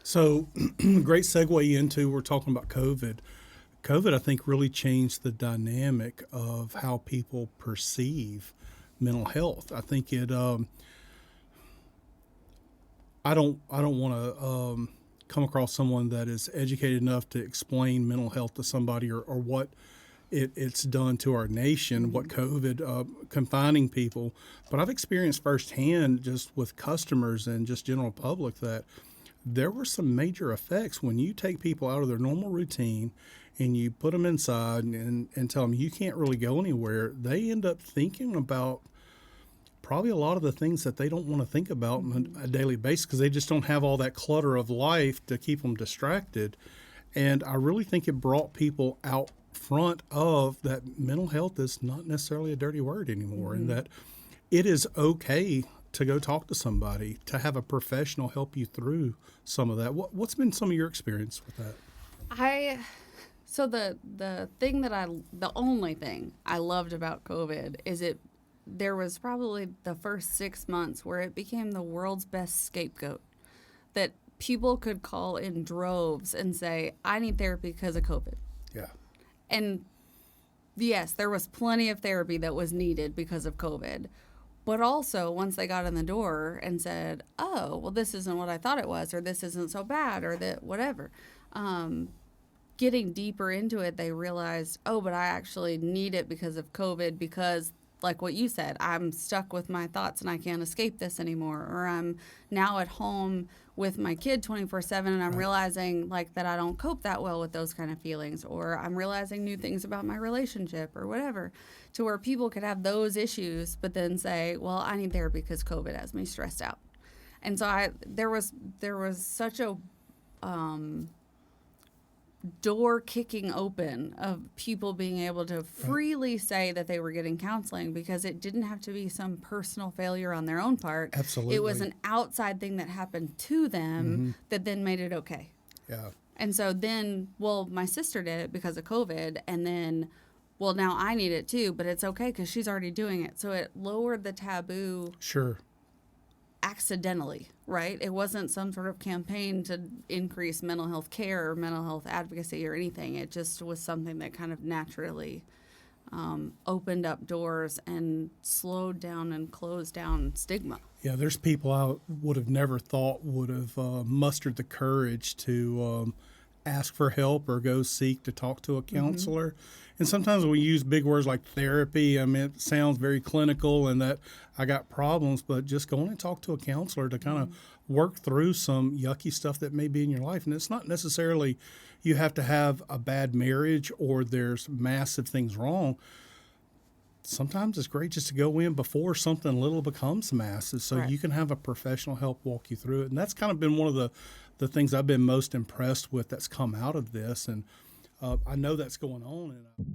So, great segue into we're talking about COVID. COVID, I think, really changed the dynamic of how people perceive mental health. I think it. I don't want to come across someone that is educated enough to explain mental health to somebody or what it's done to our nation, what COVID confining people. But I've experienced firsthand, just with customers and just general public, that there were some major effects when you take people out of their normal routine and you put them inside and tell them you can't really go anywhere. They end up thinking about probably a lot of the things that they don't want to think about on a daily basis because they just don't have all that clutter of life to keep them distracted. And I really think it brought people out front of that mental health is not necessarily a dirty word anymore, and that it is okay to go talk to somebody, to have a professional help you through some of that. What's been some of your experience with that? So the only thing I loved about COVID is there was probably the first 6 months where it became the world's best scapegoat, that people could call in droves and say, I need therapy because of COVID. Yeah. And yes, there was plenty of therapy that was needed because of COVID. But also, once they got in the door and said, oh, well, this isn't what I thought it was, or this isn't so bad, or that whatever, getting deeper into it, they realized, oh, but I actually need it because of COVID, because like what you said, I'm stuck with my thoughts and I can't escape this anymore. Or I'm now at home with my kid 24/7 and I'm realizing like that I don't cope that well with those kind of feelings. Or I'm realizing new things about my relationship or whatever, to where people could have those issues but then say, well, I need therapy because COVID has me stressed out. And so there was such a door kicking open of people being able to freely say that they were getting counseling, because it didn't have to be some personal failure on their own part. Absolutely. It was an outside thing that happened to them that then made it okay. Yeah. And so then, well, my sister did it because of COVID, and then, well, now I need it too, but it's okay because she's already doing it. So it lowered the taboo. Sure. Accidentally, right? It wasn't some sort of campaign to increase mental health care or mental health advocacy or anything. It just was something that kind of naturally opened up doors and slowed down and closed down stigma. Yeah, there's people I would have never thought would have mustered the courage to ask for help or go seek to talk to a counselor. And sometimes we use big words like therapy. I mean, it sounds very clinical and that I got problems, but just going and talk to a counselor to kind of work through some yucky stuff that may be in your life. And it's not necessarily you have to have a bad marriage or there's massive things wrong. Sometimes it's great just to go in before something little becomes massive, so you can have a professional help walk you through it. And that's kind of been one of the things I've been most impressed with that's come out of this. And I know that's going on. And